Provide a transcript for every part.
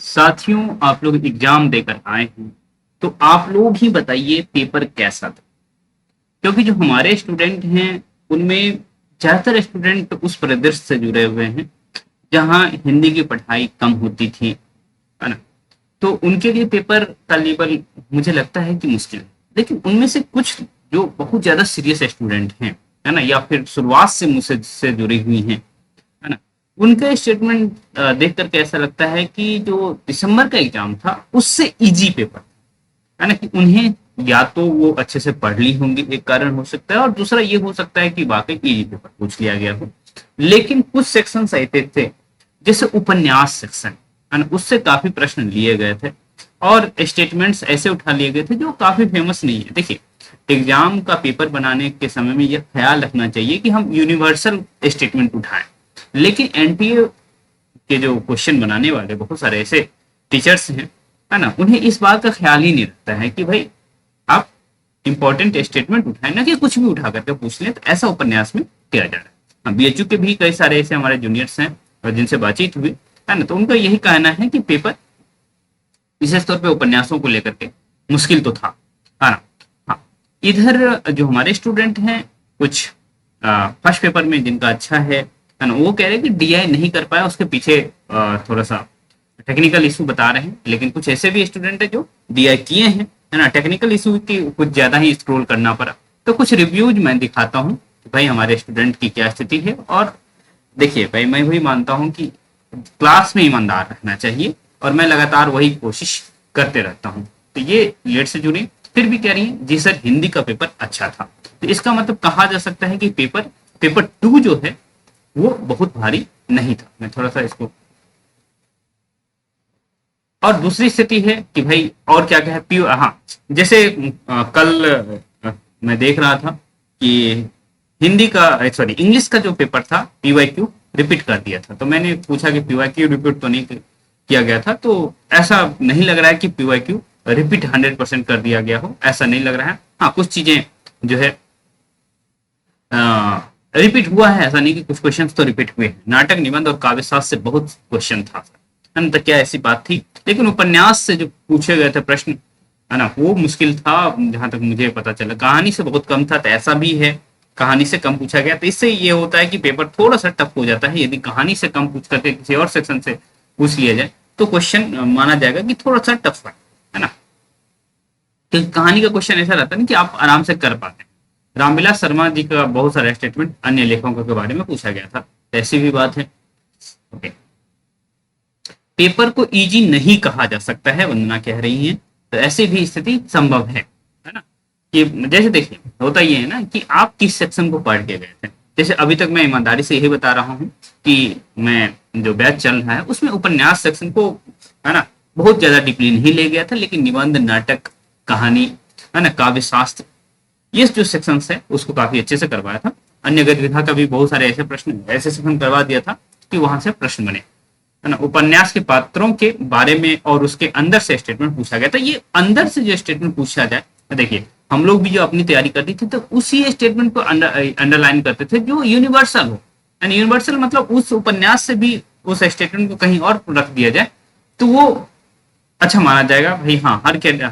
साथियों, आप लोग एग्जाम देकर आए हैं, तो आप लोग ही बताइए पेपर कैसा था। क्योंकि जो हमारे स्टूडेंट हैं उनमें ज्यादातर स्टूडेंट उस परिदृश्य से जुड़े हुए हैं जहाँ हिंदी की पढ़ाई कम होती थी, है ना। तो उनके लिए पेपर का लेवल मुझे लगता है कि मुश्किल है। लेकिन उनमें से कुछ जो बहुत ज्यादा सीरियस स्टूडेंट हैं, है ना, या फिर शुरुआत से मुझसे से जुड़ी हुई हैं, है ना, उनका स्टेटमेंट देख करके ऐसा लगता है कि जो दिसंबर का एग्जाम था उससे इजी पेपर, है ना, कि उन्हें या तो वो अच्छे से पढ़ ली होंगी, एक कारण हो सकता है, और दूसरा ये हो सकता है कि वाकई इजी पेपर पूछ लिया गया हो। लेकिन कुछ सेक्शन ऐसे थे, जैसे उपन्यास सेक्शन, है ना, उससे काफी प्रश्न लिए गए थे और स्टेटमेंट्स ऐसे उठा लिए गए थे जो काफी फेमस नहीं है। देखिए, एग्जाम का पेपर बनाने के समय में यह ख्याल रखना चाहिए कि हम यूनिवर्सल स्टेटमेंट उठाएं। लेकिन एनटीए के जो क्वेश्चन बनाने वाले बहुत सारे ऐसे टीचर्स हैं, है ना, उन्हें इस बात का ख्याल ही नहीं रहता है कि भाई आप इंपॉर्टेंट स्टेटमेंट उठाएं, ना कि कुछ भी उठा करके पूछ लें। तो ऐसा उपन्यास में किया जा रहा है। हाँ, बीएचयू के भी कई सारे ऐसे हमारे जूनियर्स हैं और जिनसे बातचीत हुई, है ना, तो उनका यही कहना है कि पेपर विशेष तौर पे उपन्यासों को लेकर के मुश्किल तो था, है ना। हाँ, इधर जो हमारे स्टूडेंट हैं, कुछ फर्स्ट पेपर में जिनका अच्छा है ना, वो कह रहे हैं कि डीआई नहीं कर पाया, उसके पीछे थोड़ा सा टेक्निकल इशू बता रहे हैं। लेकिन कुछ ऐसे भी स्टूडेंट है जो डीआई किए हैं, है ना, टेक्निकल इशू की कुछ ज्यादा ही स्क्रॉल करना पड़ा। तो कुछ रिव्यूज मैं दिखाता हूँ कि भाई हमारे स्टूडेंट की क्या स्थिति है। और देखिए भाई, मैं वही मानता हूँ कि क्लास में ईमानदार रहना चाहिए और मैं लगातार वही कोशिश करते रहता हूँ। तो ये लेट से जुड़ी फिर भी कह रही है जी सर हिंदी का पेपर अच्छा था। तो इसका मतलब कहा जा सकता है कि पेपर पेपर टू जो है वो बहुत भारी नहीं था। मैं थोड़ा सा इसको, और दूसरी स्थिति है कि भाई और क्या क्या है पी, हाँ, जैसे कल मैं देख रहा था कि हिंदी का, सॉरी, इंग्लिश का जो पेपर था पीवाईक्यू रिपीट कर दिया था। तो मैंने पूछा कि पीवाईक्यू रिपीट तो नहीं किया गया था, तो ऐसा नहीं लग रहा है कि पीवाईक्यू रिपीट 100% कर दिया गया हो, ऐसा नहीं लग रहा है। हाँ, कुछ चीजें जो है रिपीट हुआ है, ऐसा नहीं कि कुछ क्वेश्चंस तो रिपीट हुए हैं। नाटक, निबंध और काव्य शास्त्र से बहुत क्वेश्चन था, है ना, तो क्या ऐसी बात थी। लेकिन उपन्यास से जो पूछे गए थे प्रश्न, है ना, वो मुश्किल था जहां तक मुझे पता चला। कहानी से बहुत कम था, तो ऐसा भी है, कहानी से कम पूछा गया। तो इससे ये होता है कि पेपर थोड़ा सा टफ हो जाता है। यदि कहानी से कम पूछ करके किसी और सेक्शन से पूछ लिया जाए तो क्वेश्चन माना जाएगा कि थोड़ा सा टफ है ना। तो कहानी का क्वेश्चन ऐसा रहता है ना कि आप आराम से कर पाते हैं। रामविलास शर्मा जी का बहुत सारा स्टेटमेंट अन्य लेखकों के बारे में पूछा गया था, ऐसी भी बात है। ओके, पेपर को इजी नहीं कहा जा सकता है, वंदना कह रही है। तो ऐसी भी स्थिति संभव है ना। कि जैसे देखिए, होता ये है ना कि आप किस सेक्शन को पढ़ के गए थे। जैसे अभी तक मैं ईमानदारी से यही बता रहा हूँ कि मैं जो बैच चल रहा है उसमें उपन्यास सेक्शन को, है ना, बहुत ज्यादा डीपली नहीं ले गया था। लेकिन निबंध, नाटक, कहानी, है ना, काव्य शास्त्र, ये जो सेक्शन है उसको काफी अच्छे से करवाया था। अन्य गतिविधा का भी बहुत सारे ऐसे प्रश्न, ऐसे सेक्शन करवा दिया था कि वहां से प्रश्न बने, है ना। उपन्यास के पात्रों के बारे में और उसके अंदर से स्टेटमेंट पूछा गया था। ये अंदर से जो स्टेटमेंट पूछा जाए, देखिए हम लोग भी जो अपनी तैयारी करती थी तो उसी स्टेटमेंट को अंडरलाइन करते थे जो यूनिवर्सल हो। एंड यूनिवर्सल मतलब उस उपन्यास से भी उस स्टेटमेंट को कहीं और रख दिया जाए तो वो अच्छा माना जाएगा, भाई हाँ,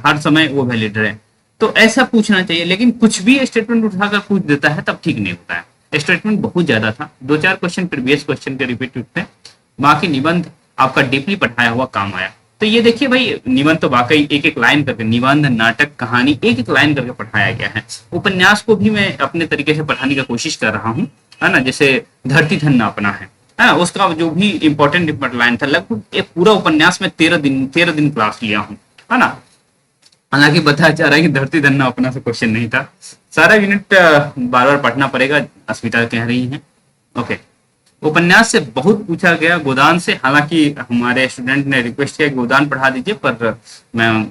हर समय वो वैलिड रहे। तो ऐसा पूछना चाहिए। लेकिन कुछ भी स्टेटमेंट उठाकर पूछ देता है तब ठीक नहीं होता है। स्टेटमेंट बहुत ज्यादा था, 2-4 क्वेश्चन प्रीवियस क्वेश्चन के रिपीट थे, बाकी निबंध आपका डीपली पढ़ाया हुआ काम आया। तो ये देखिए भाई, निबंध तो वाकई एक एक लाइन करके, निबंध, नाटक, कहानी एक एक लाइन करके पढ़ाया गया है। उपन्यास को भी मैं अपने तरीके से पढ़ाने की कोशिश कर रहा हूँ, है ना। जैसे धरती धन्ना अपना है ना, उसका जो भी इंपॉर्टेंट लाइन था, लगभग एक पूरा उपन्यास में 13 दिन क्लास लिया हूँ, है ना। हालांकि बताया जा रहा है कि धरती धन्ना अपना से क्वेश्चन नहीं था, सारा यूनिट बार बार पढ़ना पड़ेगा, अस्मिता कह रही है। ओके, उपन्यास से बहुत पूछा गया, गोदान से। हालांकि हमारे स्टूडेंट ने रिक्वेस्ट किया कि गोदान पढ़ा दीजिए, पर मैं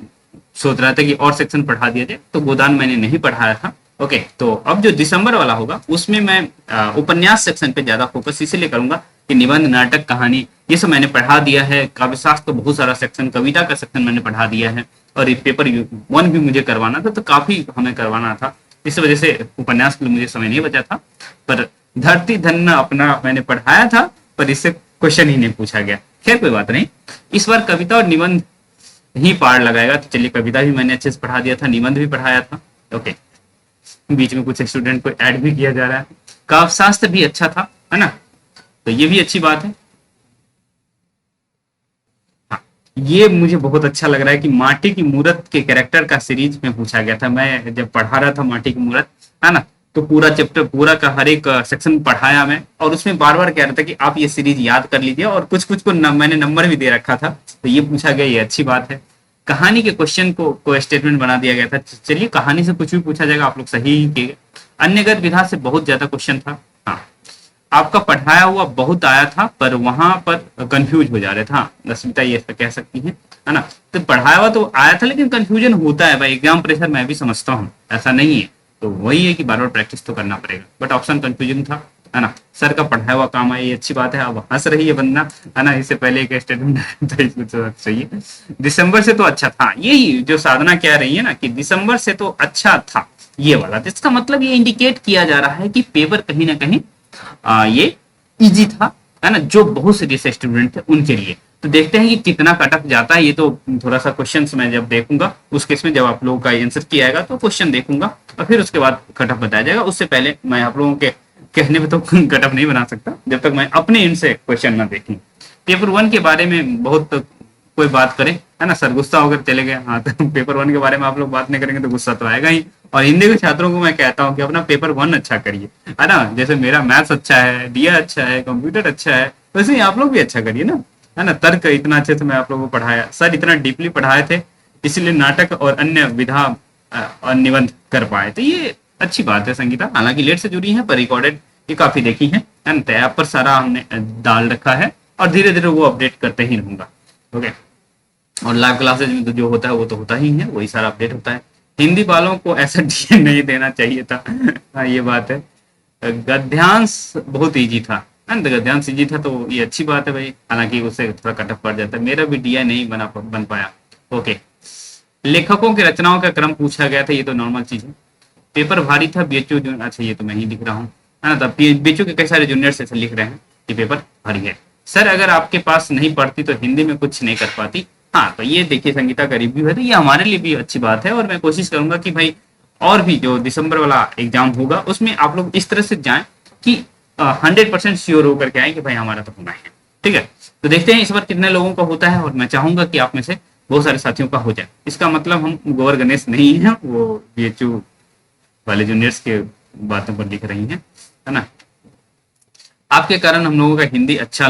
सोच रहा था कि और सेक्शन पढ़ा दिया जाए, तो गोदान मैंने नहीं पढ़ाया था। ओके, तो अब जो दिसंबर वाला होगा उसमें मैं उपन्यास सेक्शन पे ज्यादा फोकस इसीलिए करूंगा कि निबंध, नाटक, कहानी ये सब मैंने पढ़ा दिया है। काव्य शास्त्र तो बहुत सारा सेक्शन, कविता का सेक्शन मैंने पढ़ा दिया है। और ये पेपर 1 भी मुझे करवाना था, तो काफी हमें करवाना था, इस वजह से उपन्यास के लिए मुझे समय नहीं बचा था। पर धरती धन्ना अपना मैंने पढ़ाया था, पर इससे क्वेश्चन ही नहीं पूछा गया। खैर कोई बात नहीं, इस बार कविता और निबंध ही पार लगाएगा। तो चलिए, कविता भी मैंने अच्छे से पढ़ा दिया था, निबंध भी पढ़ाया था। ओके, बीच में कुछ स्टूडेंट को ऐड भी किया जा रहा है। काव्य शास्त्र भी अच्छा था, है ना, तो ये भी अच्छी बात है। हाँ, ये मुझे बहुत अच्छा लग रहा है कि माटी की मूर्त के कैरेक्टर का सीरीज में पूछा गया था। मैं जब पढ़ा रहा था माटी की मूर्त, है ना, तो पूरा चैप्टर, पूरा का हर एक सेक्शन पढ़ाया मैं, और उसमें बार बार कह रहा था कि आप ये सीरीज याद कर लीजिए, और कुछ कुछ को मैंने नंबर भी दे रखा था। तो ये पूछा गया, ये अच्छी बात है। कहानी के क्वेश्चन को स्टेटमेंट बना दिया गया था। चलिए, कहानी से कुछ भी पूछा जाएगा, आप लोग सही ही किए। अन्यगत विधा से बहुत ज्यादा क्वेश्चन था। हाँ, आपका पढ़ाया हुआ बहुत आया था, पर वहां पर कंफ्यूज हो जा रहे था। रश्मिता ये कह सकती है ना, तो पढ़ाया हुआ तो आया था, लेकिन कंफ्यूजन होता है भाई, एग्जाम प्रेशर मैं भी समझता हूँ, ऐसा नहीं है। तो वही है कि बार बार प्रैक्टिस तो करना पड़ेगा, बट ऑप्शन कंफ्यूजन था, है ना। सर का पढ़ाया हुआ काम है, ये अच्छी बात है। अब हंस रही है बंदा, है ना, इससे पहले एक स्टेटमेंट था, इसको तो चाहिए। दिसंबर से तो अच्छा था, यही जो साधना कह रही है ना कि दिसंबर से तो अच्छा था, ये वाला। तो इसका मतलब ये इंडिकेट किया जा रहा है कि पेपर कहीं ना कहीं ये इजी था, है ना, जो बहुत से जैसे स्टूडेंट थे उनके लिए। तो देखते हैं कि कितना कट ऑफ जाता है। ये तो थोड़ा सा क्वेश्चंस मैं जब देखूंगा, उस केस में जब आप लोगों का आंसर किया जाएगा तो क्वेश्चन देखूंगा, और फिर उसके बाद कट ऑफ बताया जाएगा। उससे पहले मैं आप लोगों के कहने पे तो कट ऑफ नहीं बना सकता जब तक मैं अपने एंड से क्वेश्चन ना देखूं। पेपर 1 के बारे में बहुत कोई बात करे, है ना, सर गुस्सा होकर चले गए। हाँ, तो पेपर 1 के बारे में आप लोग बात नहीं करेंगे तो गुस्सा तो आएगा ही। और हिंदी के छात्रों को मैं कहता हूँ कि अपना पेपर 1 अच्छा करिए, है ना। जैसे मेरा मैथ्स अच्छा है, डीए अच्छा है, कंप्यूटर अच्छा है, वैसे ही आप लोग भी अच्छा करिए ना, है ना। तर्क इतना अच्छे से मैं आप लोगों को पढ़ाया, सर इतना डीपली पढ़ाए थे, इसलिए नाटक और अन्य विधा और निबंध कर पाए। तो ये अच्छी बात है संगीता, हालांकि लेट से जुड़ी है, पर रिकॉर्डेड ये काफी देखी है ना। तो ऐप पर सारा हमने डाल रखा है, और धीरे धीरे वो अपडेट करते ही रहूंगा। ओके, और लाइव क्लासेज में तो जो होता है वो तो होता ही है, वही सारा अपडेट होता है। हिंदी वालों को ऐसा डीए नहीं देना चाहिए था। हाँ, ये बात है। गद्यांश बहुत इजी था, है ना, गद्यांश इजी था, तो ये अच्छी बात है भाई। हालांकि उससे थोड़ा कट ऑफ पड़ जाता है, मेरा भी डीए नहीं बन पाया। ओके, लेखकों की रचनाओं का क्रम पूछा गया था, ये तो नॉर्मल चीज है। पेपर भारी था, बीएचयू, अच्छा ये तो मैं ही लिख रहा हूँ, है ना। तब बीएचयू के कई सारे जूनियर्स ऐसे लिख रहे हैं कि पेपर भारी है। सर अगर आपके पास नहीं पढ़ती तो हिंदी में कुछ नहीं कर पाती। हाँ, तो ये देखिए संगीता का रिव्यू है, तो ये हमारे लिए भी अच्छी बात है, और मैं कोशिश करूंगा कि भाई और भी जो दिसंबर वाला एग्जाम होगा उसमें आप लोग इस तरह से जाएं कि 100% श्योर होकर के आए कि भाई हमारा तो होना है। ठीक है, तो देखते हैं इस बार कितने लोगों का होता है, और मैं चाहूंगा कि आप में से बहुत सारे साथियों का हो जाए। इसका मतलब हम गोवर गणेश नहीं है, वो बीएचयू वाले जूनियर्स के बातों पर लिख रही है ना। आपके कारण हम लोगों का हिंदी अच्छा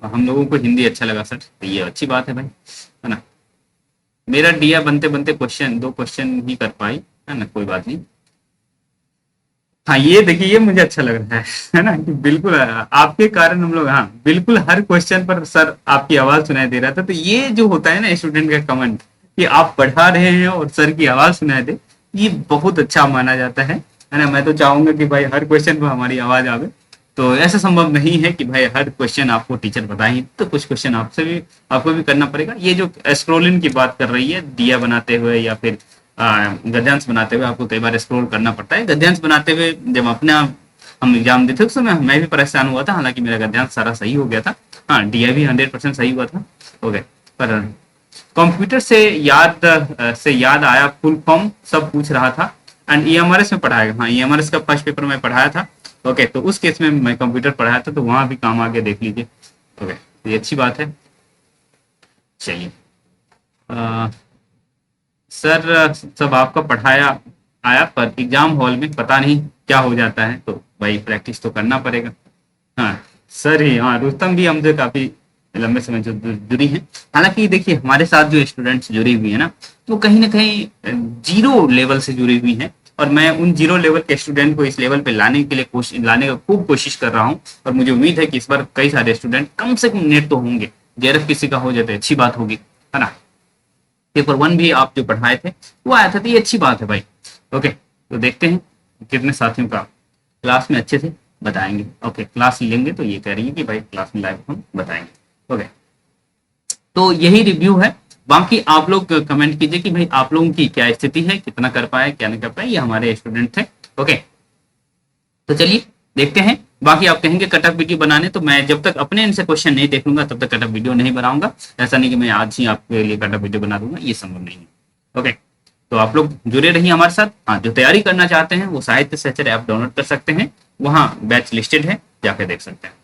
हम लोगों को हिंदी अच्छा लगा सर, तो ये अच्छी बात है भाई, है ना। मेरा डीआ बनते बनते दो क्वेश्चन ही कर पाई, है ना, कोई बात नहीं। हाँ, ये देखिए, ये मुझे अच्छा लग रहा है ना, कि बिल्कुल आपके कारण हम लोग, हाँ बिल्कुल, हर क्वेश्चन पर सर आपकी आवाज सुनाई दे रहा था। तो ये जो होता है ना स्टूडेंट का कमेंट, कि आप पढ़ा रहे हैं और सर की आवाज सुनाई दे, ये बहुत अच्छा माना जाता है ना। मैं तो चाहूंगा कि भाई हर क्वेश्चन पर हमारी आवाज आवे। तो ऐसा संभव नहीं है कि भाई हर क्वेश्चन आपको टीचर बताएं, तो कुछ क्वेश्चन आपको भी करना पड़ेगा। ये जो स्क्रोलिंग की बात कर रही है, दिया बनाते हुए या फिर गद्यांश बनाते हुए, आपको कई बार स्क्रोल करना पड़ता है। गद्यांश बनाते हुए जब अपना हम एग्जाम देते उस समय मैं भी परेशान हुआ था, हालांकि मेरा गद्यांश सारा सही हो गया था। हाँ, डीआई भी 100% सही हुआ था। ओके, पर कंप्यूटर से याद आया, फुल फॉर्म सब पूछ रहा था, एंड ईएमआरएस में पढ़ाया। हाँ, ईएमआरएस का फर्स्ट पेपर में पढ़ाया था। ओके, तो उस केस में मैं कंप्यूटर पढ़ाया था, तो वहां भी काम आगे देख लीजिए। ओके, तो ये अच्छी बात है। चलिए, सर सब आपका पढ़ाया आया, पर एग्जाम हॉल में पता नहीं क्या हो जाता है, तो भाई प्रैक्टिस तो करना पड़ेगा। हाँ सर ही, हाँ रुस्तम भी हमसे काफी लंबे समय से जुड़ी हैं। हालांकि देखिए, हमारे साथ जो स्टूडेंट्स जुड़ी हुई है ना, तो कहीं ना कहीं जीरो लेवल से जुड़ी हुई हैं, और मैं उन जीरो लेवल के स्टूडेंट को इस लेवल पे लाने के लिए लाने का खूब कोशिश कर रहा हूँ। और मुझे उम्मीद है कि इस बार कई सारे स्टूडेंट कम से कम नेट तो होंगे, जेआरएफ किसी का हो जाए अच्छी बात होगी, है ना। पेपर 1 भी आप जो पढ़ाए थे वो आया था, तो ये अच्छी बात है भाई। ओके, तो देखते हैं कितने साथियों का क्लास में अच्छे से बताएंगे। ओके, क्लास लेंगे तो ये कह रही है कि भाई क्लास में लाइव हम बताएंगे। ओके, तो यही रिव्यू है। बाकी आप लोग कमेंट कीजिए कि भाई आप लोगों की क्या स्थिति है, कितना कर पाए क्या नहीं कर पाए। ये हमारे स्टूडेंट थे। ओके, तो चलिए देखते हैं बाकी आप कहेंगे कटअप वीडियो बनाने, तो मैं जब तक अपने इनसे क्वेश्चन नहीं देख लूंगा तब तक कटअप वीडियो नहीं बनाऊंगा। ऐसा नहीं कि मैं आज ही आपके लिए कटअप वीडियो बना दूंगा, ये संभव नहीं है। ओके, तो आप लोग जुड़े रहिए हमारे साथ। हाँ, जो तैयारी करना चाहते हैं वो साहित्य सहचर ऐप डाउनलोड कर सकते हैं, वहाँ बैच लिस्टेड है, जाके देख सकते हैं।